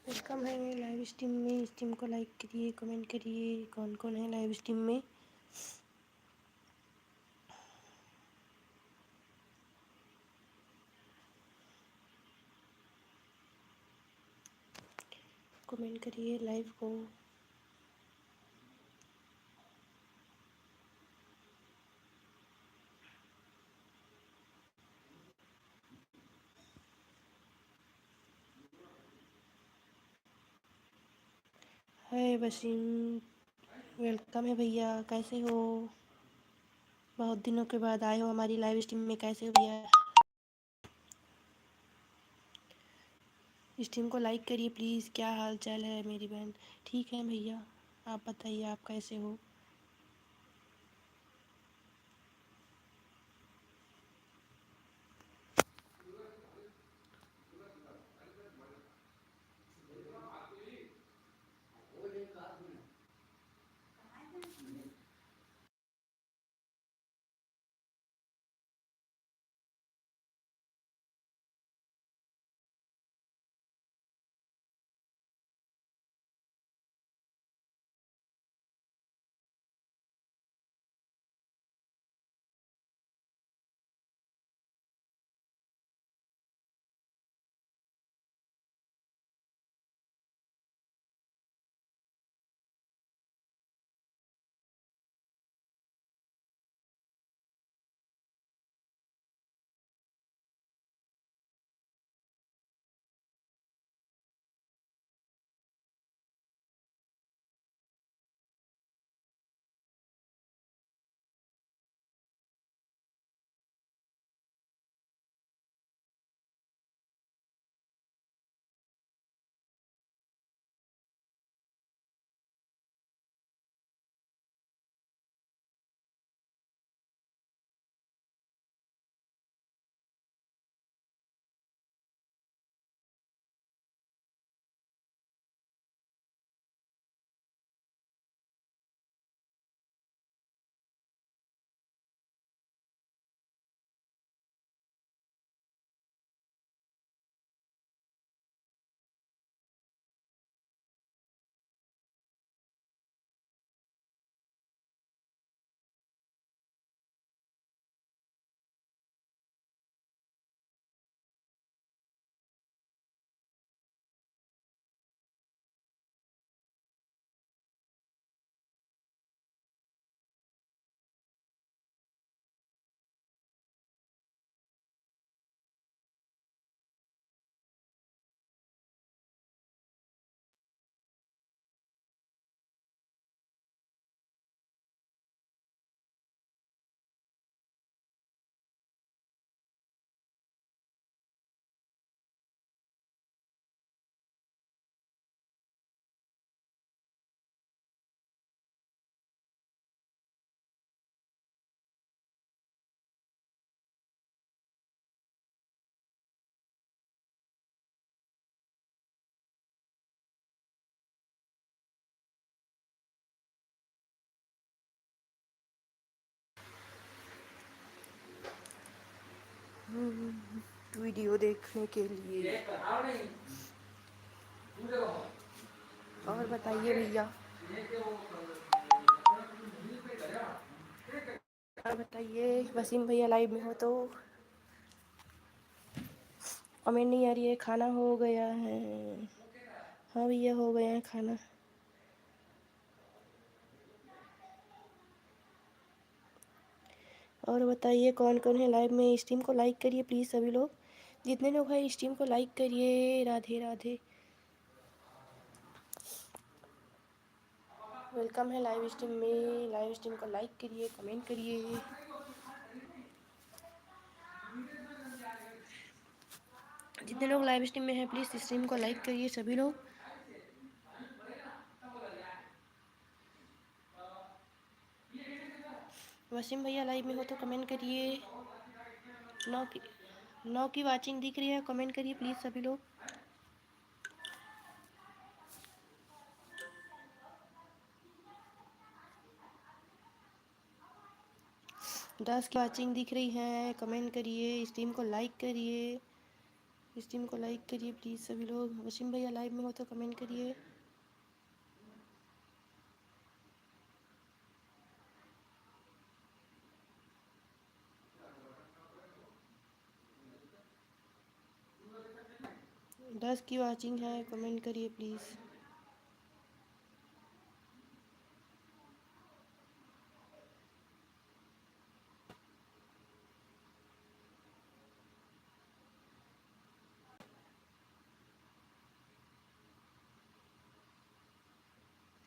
Welcome है live stream में। Stream को लाइक करिए, कमेंट करिए। कौन कौन है लाइव स्ट्रीम में? कमेंट करिए लाइव को। हाय वसीम, वेलकम है भैया, कैसे हो? बहुत दिनों के बाद आए हो हमारी लाइव स्ट्रीम में, कैसे हो भैया? स्ट्रीम को लाइक करिए प्लीज़। क्या हाल चाल है मेरी बहन? ठीक है भैया, आप बताइए आप कैसे हो? वीडियो देखने के लिए। और बताइए भैया, और बताइए वसीम भैया, लाइव में हो तो कमेंट नहीं आ रही है। खाना हो गया है? हाँ भैया, हो गया है खाना। और बताइए कौन कौन है लाइव में? स्ट्रीम को लाइक करिए प्लीज़ सभी लोग, जितने लोग हैं स्ट्रीम को लाइक करिए। राधे राधे, वेलकम है लाइव स्ट्रीम में। लाइव स्ट्रीम को लाइक करिए, कमेंट करिए। जितने लोग लाइव स्ट्रीम में हैं प्लीज़ स्ट्रीम को लाइक करिए सभी लोग। वसीम भैया लाइव में हो तो कमेंट करिए। 9 की वाचिंग दिख रही है, कमेंट करिए प्लीज़ सभी लोग। 10 की वाचिंग दिख रही है, कमेंट करिए, स्ट्रीम को लाइक करिए। स्ट्रीम को लाइक करिए प्लीज़ सभी लोग। वसीम भैया लाइव में हो तो कमेंट करिए। दस की वाचिंग है, कमेंट करिए प्लीज़।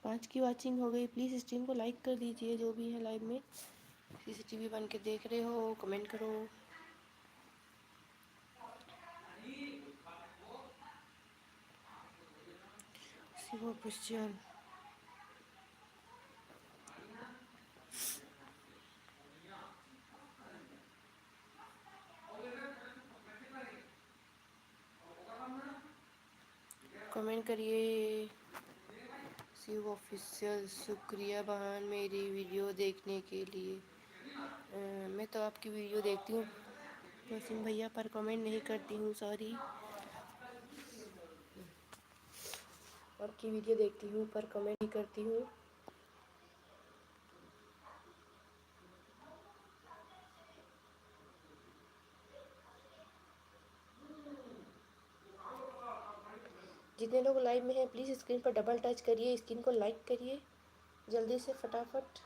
पाँच की वाचिंग हो गई, प्लीज़ स्ट्रीम को लाइक कर दीजिए जो भी है लाइव में। सीसीटीवी बन के देख रहे हो कमेंट करो। शिव ऑफिशियल कमेंट करिए। शिव ऑफिशियल शुक्रिया बहन मेरी वीडियो देखने के लिए। मैं तो आपकी वीडियो देखती हूँ वसीम भैया, पर कमेंट नहीं करती हूँ, सॉरी। आपकी वीडियो देखती हूँ पर कमेंट नहीं करती हूँ। जितने लोग लाइव में हैं प्लीज़ स्क्रीन पर डबल टच करिए, स्क्रीन को लाइक करिए जल्दी से फटाफट।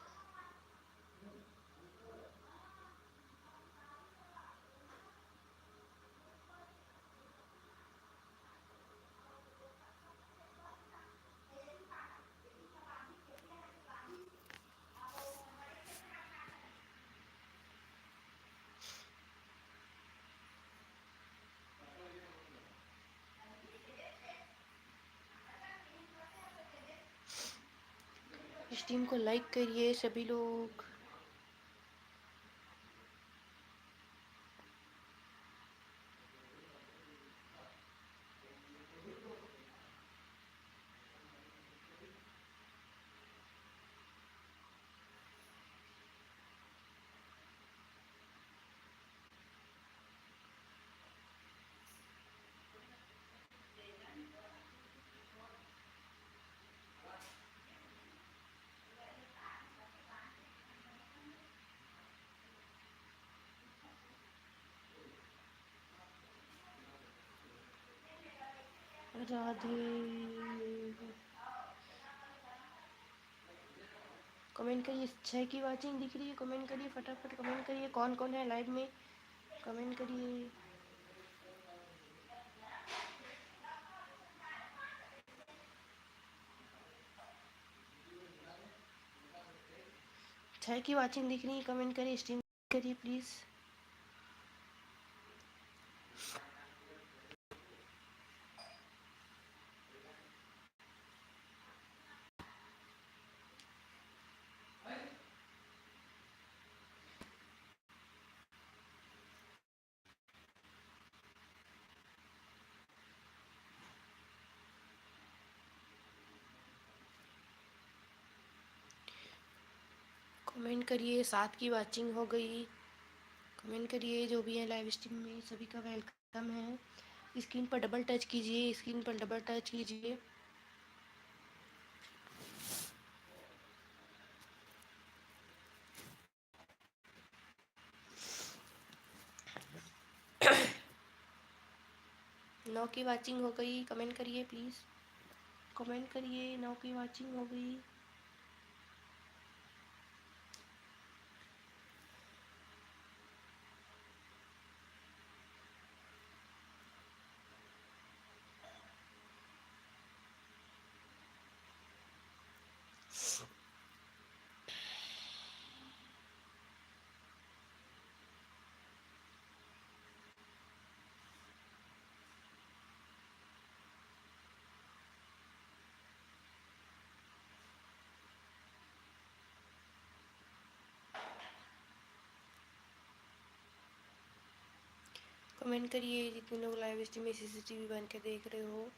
स्ट्रीम को लाइक करिए सभी लोग। राधे। कमेंट करिए, 6 की वाचिंग दिख रही है, कमेंट करिए फटाफट, कमेंट करिए कौन कौन है लाइव में, कमेंट करिए। 6 की वाचिंग दिख रही है, कमेंट करिए, स्ट्रीम करिए प्लीज़। कमेंट करिए, 7 की वाचिंग हो गई, कमेंट करिए जो भी है लाइव स्ट्रीम में सभी का वेलकम है। स्क्रीन पर डबल टच कीजिए, स्क्रीन पर डबल टच कीजिए। नौ की वाचिंग हो गई, कमेंट करिए प्लीज़, कमेंट करिए, 9 की वाचिंग हो गई। कमेंट करिए जितने लोग लाइव स्ट्रीम में सीसीटीवी बन के देख रहे हो।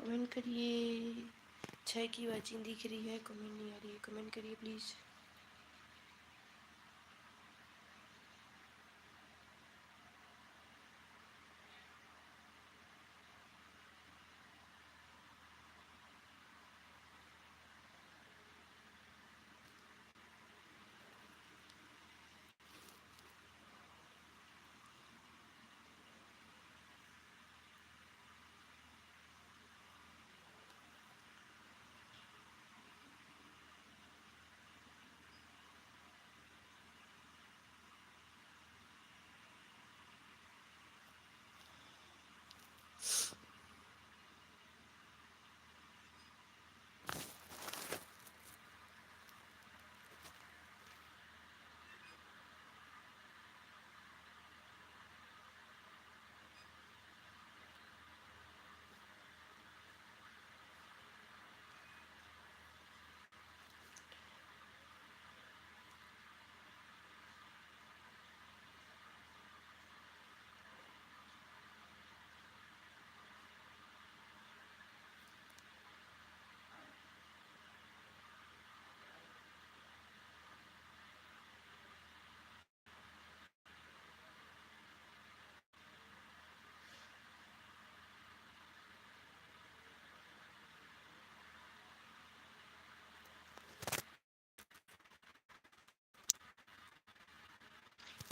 कमेंट करिए। 6 की वॉचिंग दिख रही है, कमेंट नहीं आ रही है, कमेंट करिए प्लीज़।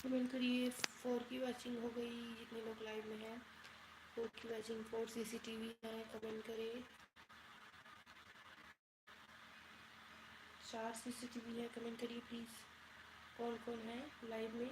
कमेंट करिए। 4 की वॉचिंग हो गई, जितने लोग लाइव में हैं। 4 की वॉचिंग, 4 CCTV है, कमेंट करिए। 4 CCTV है, कमेंट करिए प्लीज़। कौन कौन है लाइव में?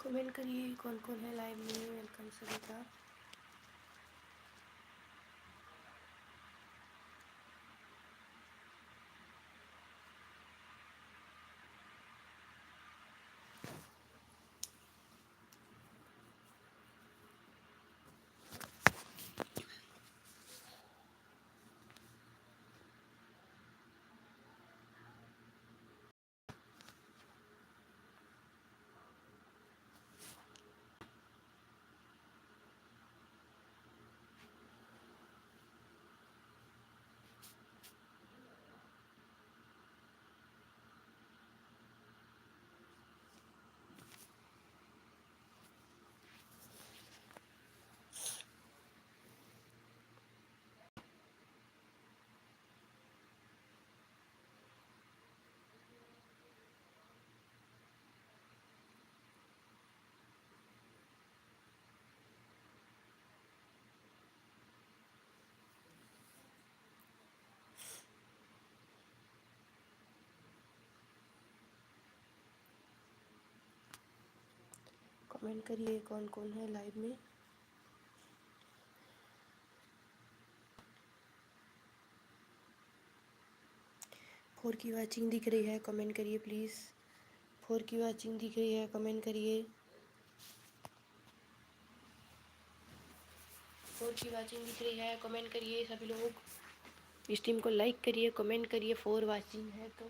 कमेंट करिए कौन कौन है लाइव में। वेलकम सभी का। कमेंट करिए कौन कौन है लाइव में। 4 की वाचिंग दिख रही है कमेंट करिए प्लीज़। 4 की वाचिंग दिख रही है कमेंट करिए। 4 की वाचिंग दिख रही है कमेंट करिए सभी लोग। स्ट्रीम को लाइक करिए कमेंट करिए। 4 वाचिंग है तो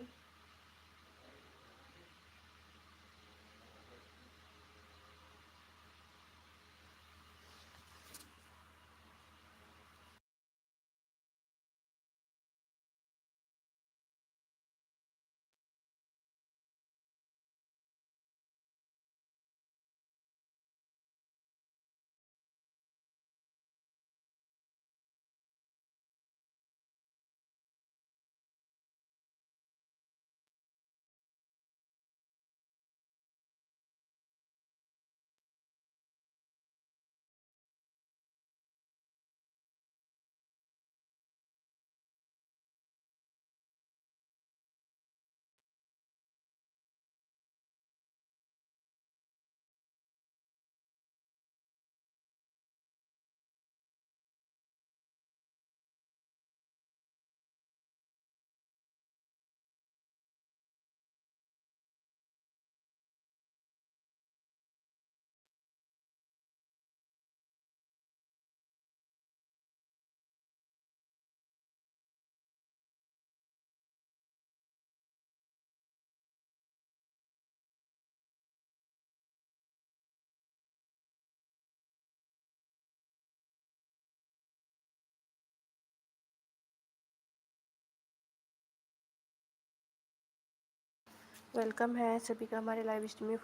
वेलकम है सभी का हमारे लाइव स्ट्रीम में।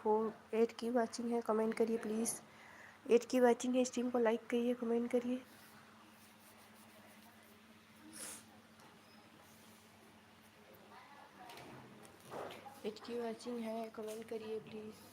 8 की वाचिंग है कमेंट करिए प्लीज़। 8 की वाचिंग है स्ट्रीम को लाइक करिए कमेंट करिए। 8 की वाचिंग है कमेंट करिए प्लीज़।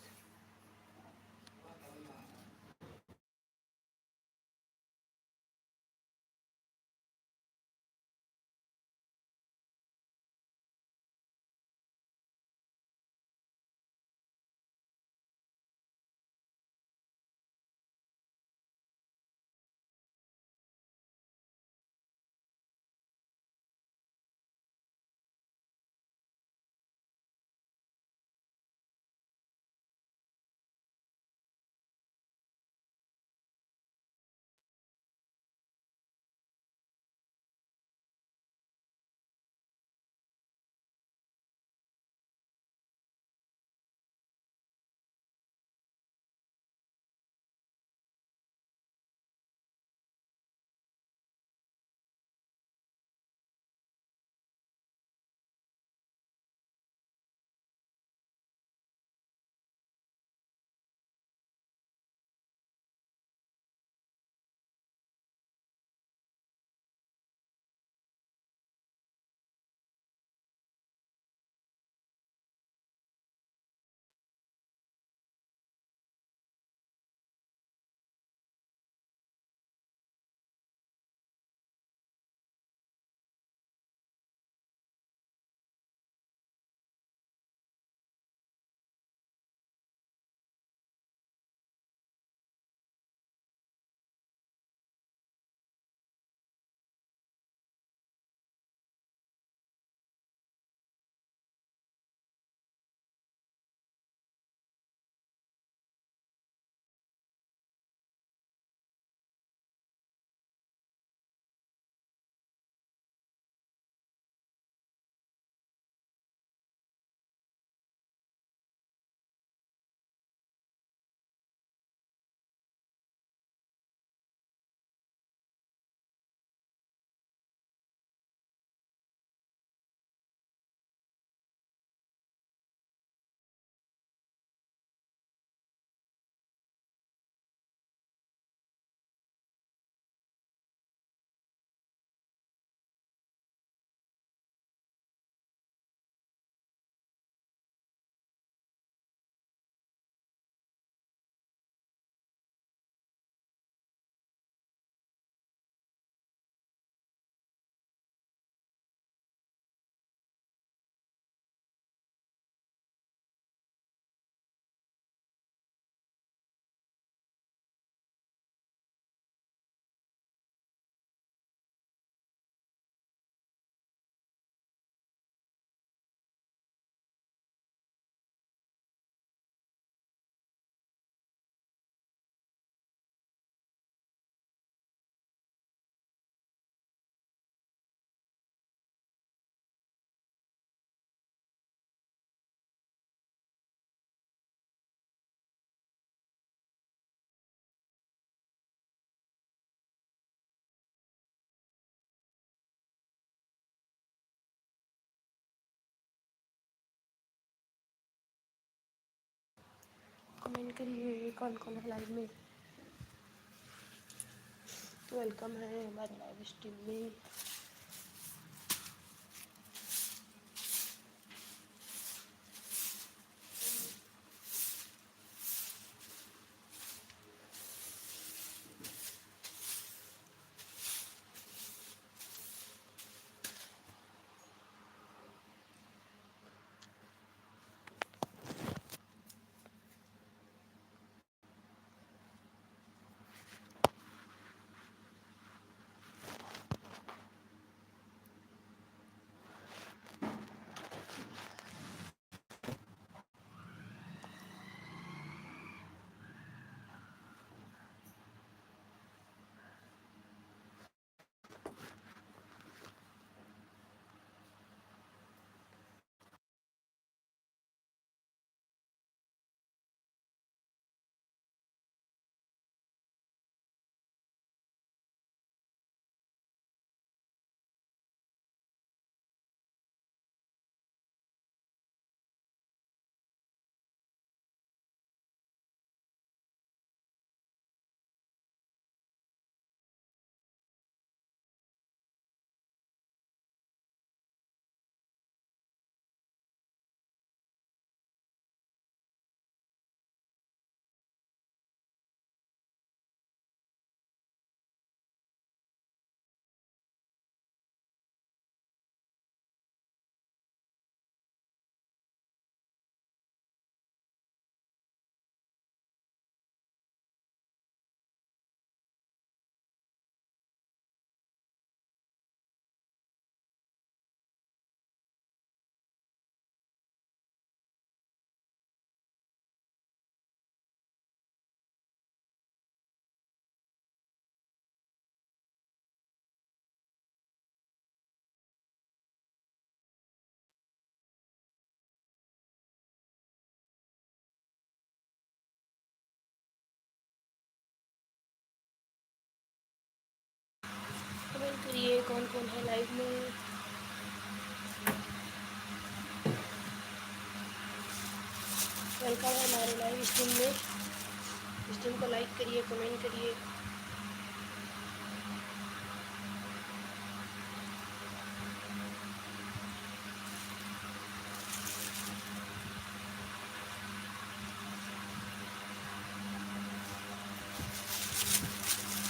कमेंट करिए कौन कौन है लाइव में। वेलकम है हमारे लाइव स्ट्रीम में। कमेंट करिए कौन कौन है लाइव में। वेलकम है हमारे लाइव स्ट्रीम में। स्ट्रीम को लाइक करिए कमेंट करिए।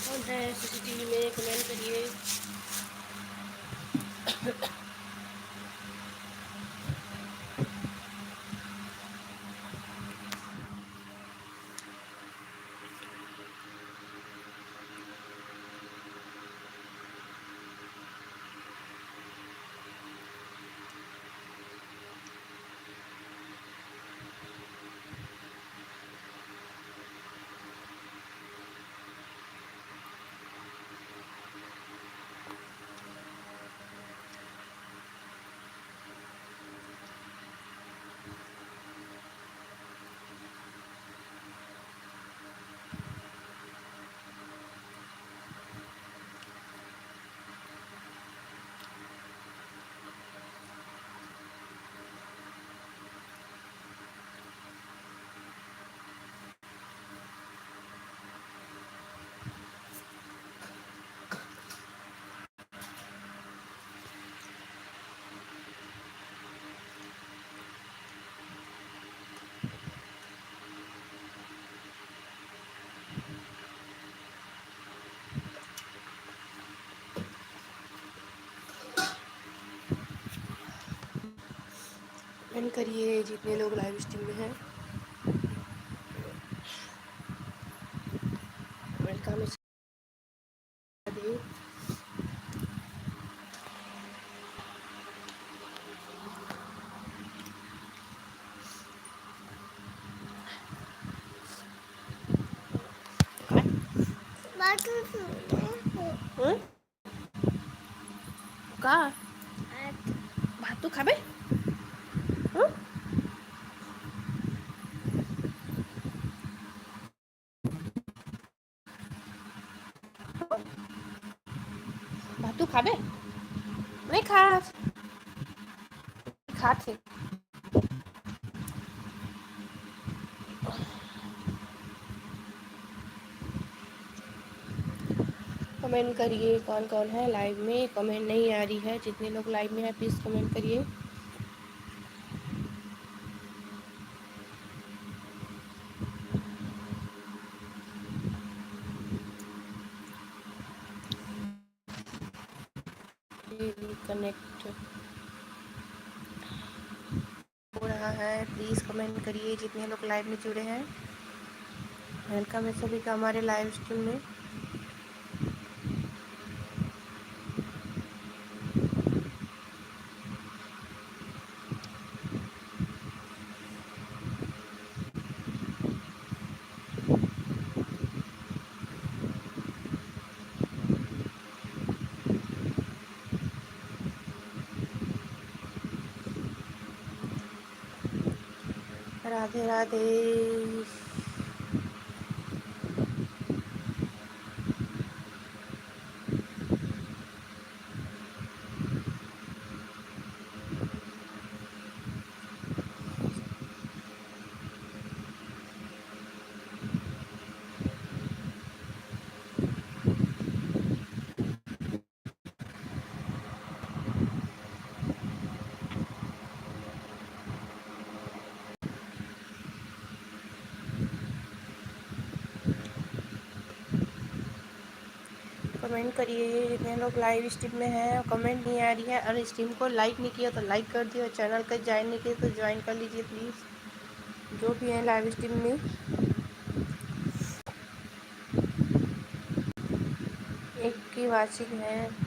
कौन है सीसीटीवी में कमेंट करिए। कमेंट करिए जितने लोग लाइव स्ट्रीम में हैं। वेलकम है। का भात तो खाबे। भात तो खाबे नहीं खाते। कमेंट करिए कौन कौन है लाइव में। कमेंट नहीं आ रही है, जितने लोग लाइव में हैं प्लीज़ कमेंट करिए। कनेक्ट हो रहा है, प्लीज़ कमेंट करिए जितने लोग लाइव में जुड़े हैं। वेलकम है सभी का हमारे लाइव स्ट्रीम में। राधे राधे। कमेंट करिए जितने लोग लाइव स्ट्रीम में हैं। कमेंट नहीं आ रही है, और स्ट्रीम को लाइक नहीं किया तो लाइक कर दियो, चैनल का ज्वाइन नहीं किया तो ज्वाइन कर लीजिए प्लीज़, जो भी हैं लाइव स्ट्रीम में। एक की वाचिक है।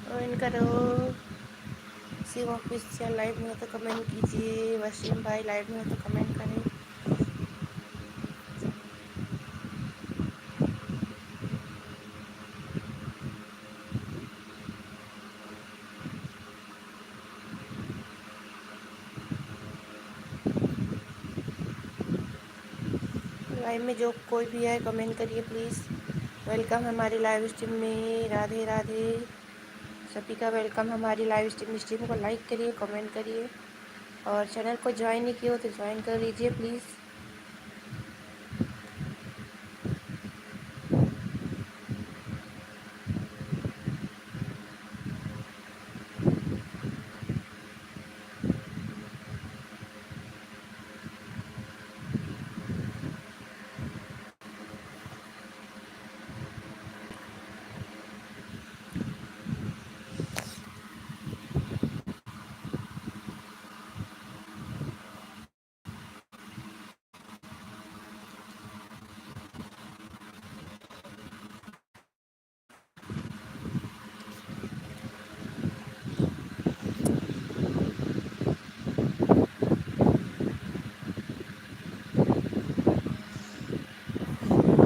कमेंट करो। शिव ऑफिशियल लाइव में हो तो कमेंट कीजिए। वसीम भाई लाइव में हो तो कमेंट करें। लाइव में जो कोई भी है कमेंट करिए प्लीज़। वेलकम हमारी लाइव स्ट्रीम में। राधे राधे। सभी का वेलकम हमारी लाइव स्ट्रीम को लाइक करिए, कमेंट करिए, और चैनल को ज्वाइन नहीं किया हो तो ज्वाइन कर लीजिए प्लीज़।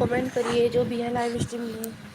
कमेंट करिए जो भी है लाइव स्ट्रीम में।